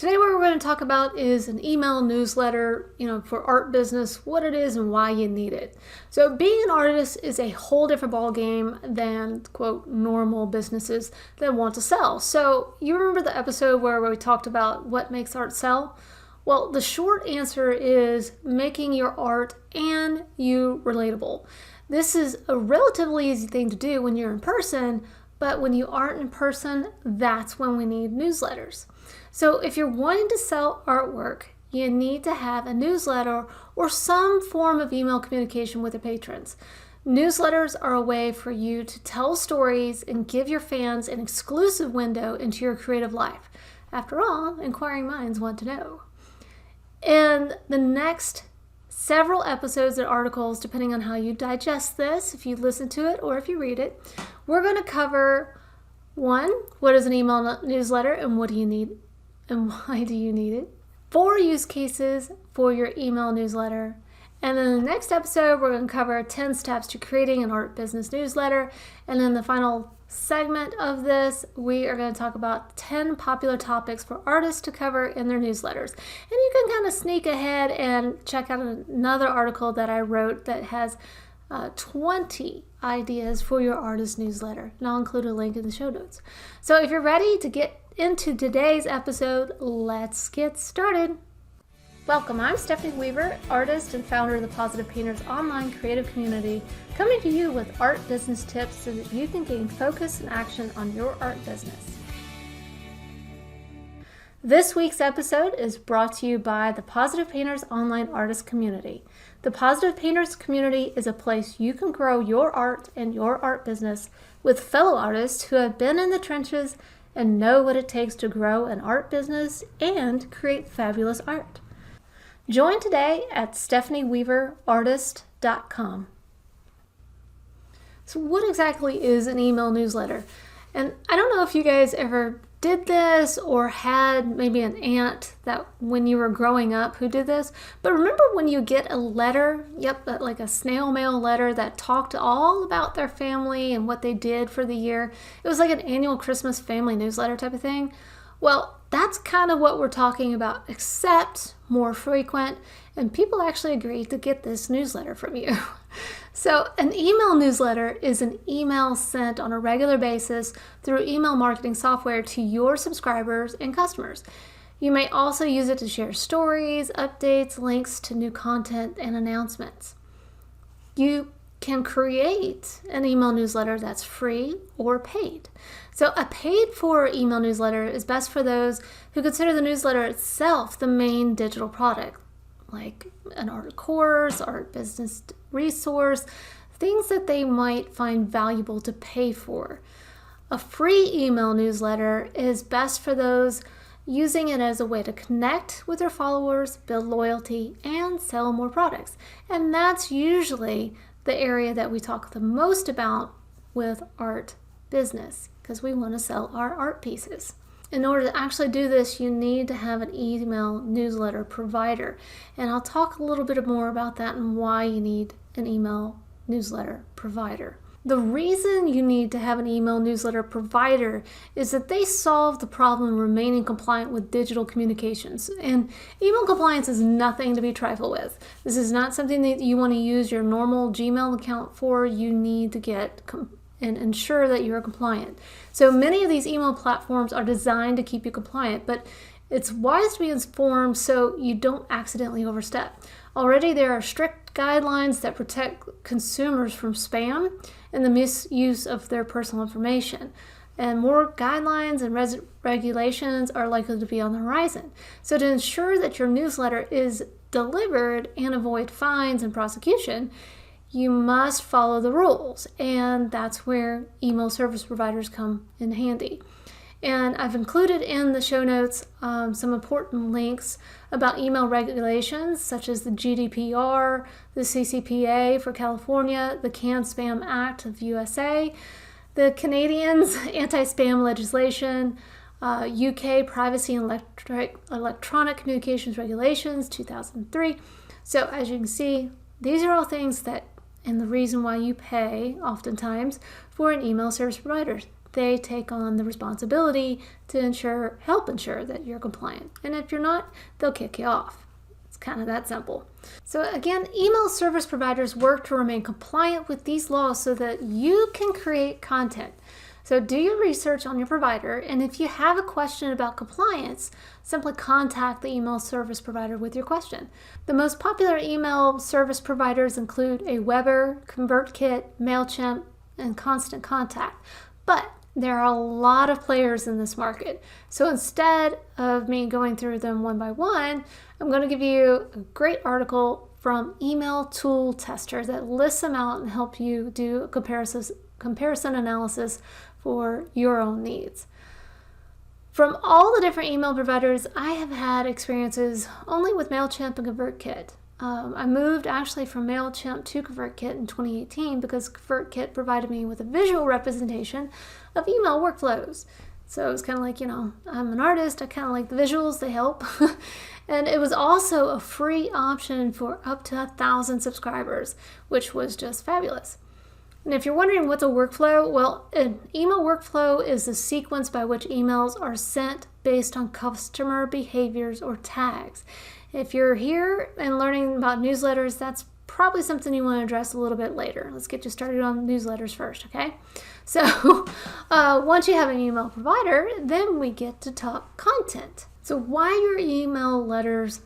Today what we're going to talk about is an email newsletter, for art business, what it is and why you need it. So being an artist is a whole different ball game than, quote, normal businesses that want to sell. So you remember the episode where we talked about what makes art sell? Well, the short answer is making your art and you relatable. This is a relatively easy thing to do when you're in person, but when you aren't in person, that's when we need newsletters. So if you're wanting to sell artwork, you need to have a newsletter or some form of email communication with your patrons. Newsletters are a way for you to tell stories and give your fans an exclusive window into your creative life. After all, inquiring minds want to know. In the next several episodes and articles, depending on how you digest this, if you listen to it or if you read it, we're going to cover 1, what is an email newsletter and what do you need and why do you need it? 4 use cases for your email newsletter. And then in the next episode, we're going to cover 10 steps to creating an art business newsletter. And then the final segment of this, we are going to talk about 10 popular topics for artists to cover in their newsletters. And you can kind of sneak ahead and check out another article that I wrote that has 20 ideas for your artist newsletter. And I'll include a link in the show notes. So if you're ready to get into today's episode, let's get started. Welcome, I'm Stephanie Weaver, artist and founder of the Positive Painters online creative community, coming to you with art business tips so that you can gain focus and action on your art business. This week's episode is brought to you by the Positive Painters online artist community. The Positive Painters community is a place you can grow your art and your art business with fellow artists who have been in the trenches and know what it takes to grow an art business and create fabulous art. Join today at stephanieweaverartist.com. So what exactly is an email newsletter? And I don't know if you guys ever did this or had maybe an aunt that when you were growing up who did this, but remember when you get a letter, like a snail mail letter that talked all about their family and what they did for the year? It was like an annual Christmas family newsletter type of thing. Well, that's kind of what we're talking about, except more frequent, and people actually agree to get this newsletter from you. So an email newsletter is an email sent on a regular basis through email marketing software to your subscribers and customers. You may also use it to share stories, updates, links to new content, and announcements. You can create an email newsletter that's free or paid. So a paid-for email newsletter is best for those who consider the newsletter itself the main digital product, like an art course, art business resource, things that they might find valuable to pay for. A free email newsletter is best for those using it as a way to connect with their followers, build loyalty, and sell more products. And that's usually the area that we talk the most about with art business, because we want to sell our art pieces. In order to actually do this, you need to have an email newsletter provider. And I'll talk a little bit more about that and why you need an email newsletter provider. The reason you need to have an email newsletter provider is that they solve the problem of remaining compliant with digital communications. And email compliance is nothing to be trifled with. This is not something that you want to use your normal Gmail account for. You need to get and ensure that you're compliant. So many of these email platforms are designed to keep you compliant, but it's wise to be informed so you don't accidentally overstep. Already there are strict guidelines that protect consumers from spam and the misuse of their personal information. And more guidelines and regulations are likely to be on the horizon. So to ensure that your newsletter is delivered and avoid fines and prosecution, you must follow the rules, and that's where email service providers come in handy. And I've included in the show notes some important links about email regulations, such as the GDPR, the CCPA for California, the Can-Spam Act of USA, the Canadians' anti-spam legislation, UK Privacy and Electronic Communications Regulations, 2003. So as you can see, these are all things that, and the reason why you pay oftentimes for an email service provider. they take on the responsibility to help ensure that you're compliant. And if you're not, they'll kick you off. It's kind of that simple. So again, email service providers work to remain compliant with these laws so that you can create content. So do your research on your provider, and if you have a question about compliance, simply contact the email service provider with your question. The most popular email service providers include Aweber, ConvertKit, MailChimp, and Constant Contact. But there are a lot of players in this market. So instead of me going through them one by one, I'm going to give you a great article from Email Tool Tester that lists them out and help you do a comparison analysis for your own needs. From all the different email providers, I have had experiences only with MailChimp and ConvertKit. I moved actually from MailChimp to ConvertKit in 2018 because ConvertKit provided me with a visual representation of email workflows. So it was kind of like, I'm an artist, I kind of like the visuals, they help. And it was also a free option for up to 1,000 subscribers, which was just fabulous. And if you're wondering what's a workflow, well, an email workflow is the sequence by which emails are sent based on customer behaviors or tags. If you're here and learning about newsletters, that's probably something you want to address a little bit later. Let's get you started on newsletters first, okay? So once you have an email provider, then we get to talk content. So why your email letters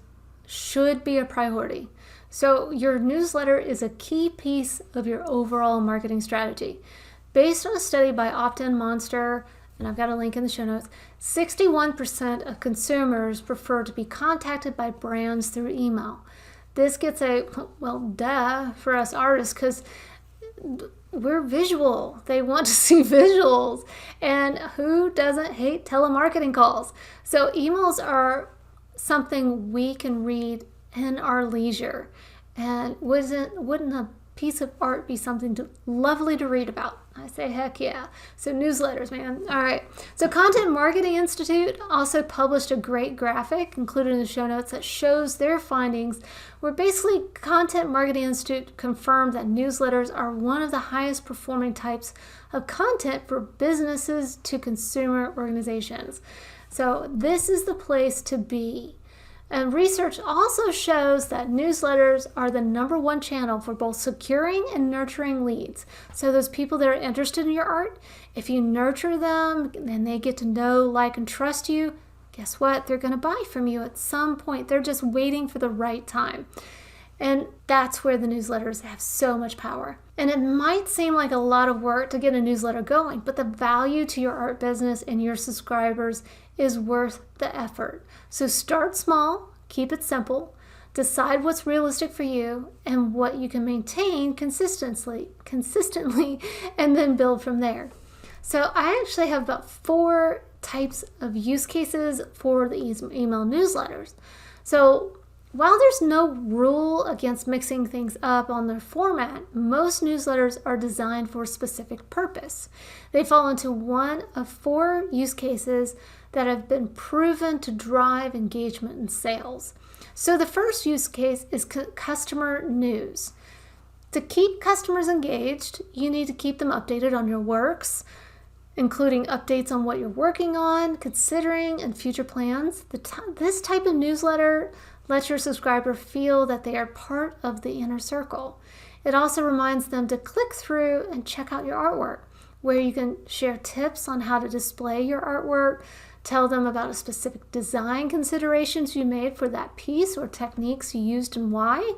should be a priority. So your newsletter is a key piece of your overall marketing strategy. Based on a study by Opt-in Monster, and I've got a link in the show notes, 61% of consumers prefer to be contacted by brands through email. This gets duh for us artists because we're visual. They want to see visuals. And who doesn't hate telemarketing calls? So emails are something we can read in our leisure. And wouldn't a piece of art be something lovely to read about? I say heck yeah. So newsletters, man. All right. So Content Marketing Institute also published a great graphic included in the show notes that shows their findings, where basically Content Marketing Institute confirmed that newsletters are one of the highest performing types of content for businesses to consumer organizations. So this is the place to be. And research also shows that newsletters are the #1 channel for both securing and nurturing leads. So those people that are interested in your art, if you nurture them and they get to know, like, and trust you, guess what? They're going to buy from you at some point. They're just waiting for the right time. And that's where the newsletters have so much power. And it might seem like a lot of work to get a newsletter going, but the value to your art business and your subscribers is worth the effort. So start small, keep it simple, decide what's realistic for you and what you can maintain consistently, and then build from there. So I actually have about 4 types of use cases for the email newsletters. So while there's no rule against mixing things up on their format, most newsletters are designed for a specific purpose. They fall into one of 4 use cases that have been proven to drive engagement and sales. So the first use case is customer news. To keep customers engaged, you need to keep them updated on your works, including updates on what you're working on, considering, and future plans. This type of newsletter lets your subscriber feel that they are part of the inner circle. It also reminds them to click through and check out your artwork, where you can share tips on how to display your artwork, tell them about a specific design considerations you made for that piece or techniques you used and why.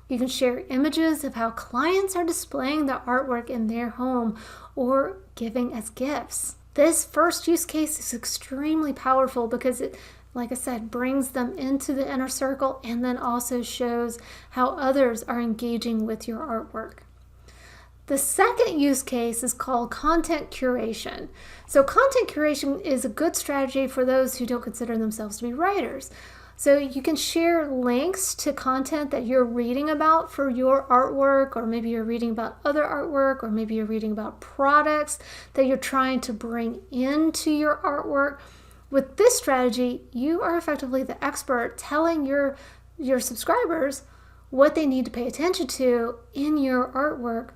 You can share images of how clients are displaying their artwork in their home or giving as gifts. This first use case is extremely powerful because it, like I said, brings them into the inner circle and then also shows how others are engaging with your artwork. The second use case is called content curation. So content curation is a good strategy for those who don't consider themselves to be writers. So you can share links to content that you're reading about for your artwork, or maybe you're reading about other artwork, or maybe you're reading about products that you're trying to bring into your artwork. With this strategy, you are effectively the expert telling your subscribers what they need to pay attention to in your artwork.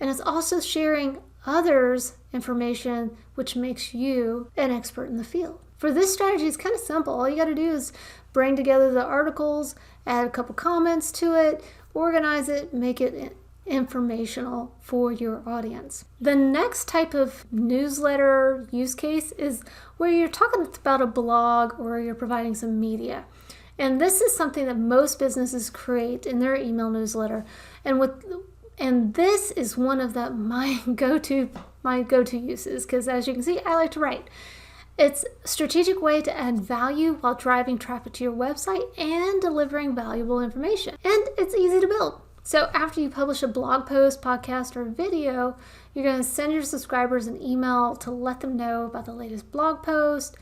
And it's also sharing others information, which makes you an expert in the field. For this strategy, it's kind of simple. All you got to do is bring together the articles, add a couple comments to it, organize it, make it informational for your audience. The next type of newsletter use case is where you're talking about a blog or you're providing some media. And this is something that most businesses create in their email newsletter. And this is one of my go-to uses, because as you can see, I like to write. It's a strategic way to add value while driving traffic to your website and delivering valuable information. And it's easy to build. So after you publish a blog post, podcast, or video, you're going to send your subscribers an email to let them know about the latest blog post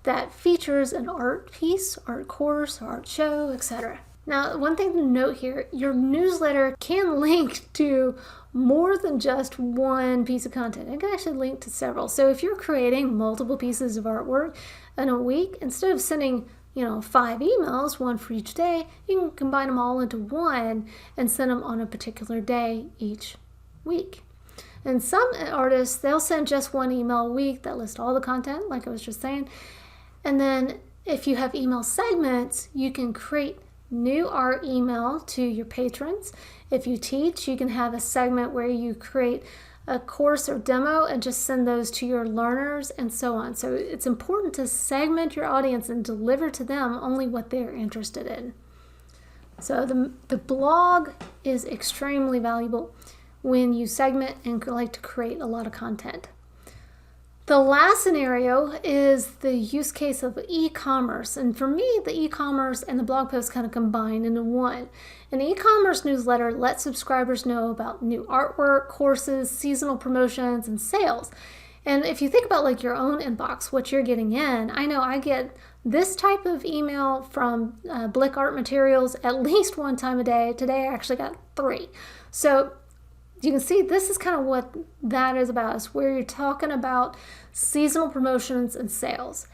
that features an art piece, art course, art show, etc. Now, one thing to note here, your newsletter can link to more than just one piece of content. It can actually link to several. So if you're creating multiple pieces of artwork in a week, instead of sending 5 emails, one for each day, you can combine them all into one and send them on a particular day each week. And some artists, they'll send just one email a week that lists all the content, like I was just saying. And then if you have email segments, you can create new art email to your patrons. If you teach, you can have a segment where you create a course or demo and just send those to your learners and so on. So it's important to segment your audience and deliver to them only what they're interested in. So the blog is extremely valuable when you segment and like to create a lot of content. The last scenario is the use case of e-commerce. And for me, the e-commerce and the blog post kind of combine into one. An e-commerce newsletter lets subscribers know about new artwork, courses, seasonal promotions, and sales. And if you think about like your own inbox, what you're getting in, I know I get this type of email from Blick Art Materials at least one time a day. Today I actually got 3. So you can see this is kind of what that is about. It's where you're talking about seasonal promotions and sales.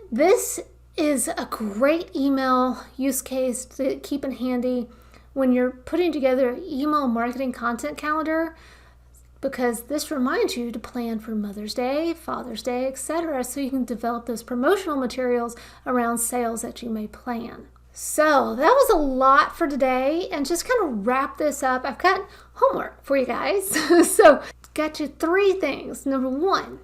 This is a great email use case to keep in handy when you're putting together an email marketing content calendar, because this reminds you to plan for Mother's Day, Father's Day, etc., so you can develop those promotional materials around sales that you may plan. So that was a lot for today, and just kind of wrap this up, I've got homework for you guys. So got you 3 things. Number 1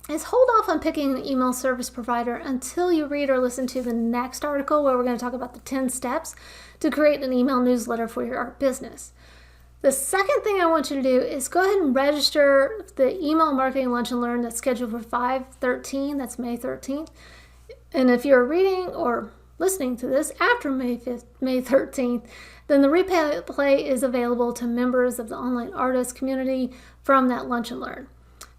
is hold off on picking an email service provider until you read or listen to the next article where we're going to talk about the 10 steps to create an email newsletter for your art business. The second thing I want you to do is go ahead and register the email marketing lunch and learn that's scheduled for 5/13, that's May 13th. And if you're reading or listening to this after May 13th, then the replay is available to members of the online artist community from that lunch and learn.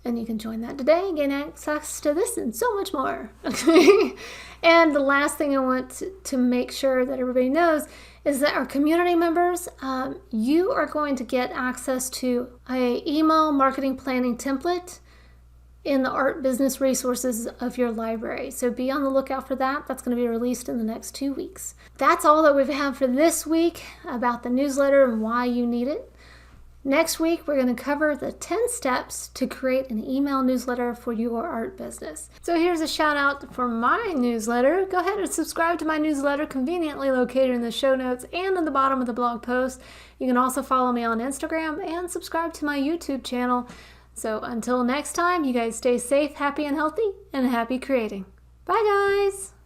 And you can join that today and gain access to this and so much more. Okay. And the last thing I want to make sure that everybody knows is that our community members, you are going to get access to an email marketing planning template in the art business resources of your library. So be on the lookout for that. That's going to be released in the next 2 weeks. That's all that we have for this week about the newsletter and why you need it. Next week, we're going to cover the 10 steps to create an email newsletter for your art business. So here's a shout out for my newsletter. Go ahead and subscribe to my newsletter, conveniently located in the show notes and in the bottom of the blog post. You can also follow me on Instagram and subscribe to my YouTube channel. So until next time, you guys stay safe, happy and healthy, and happy creating. Bye guys!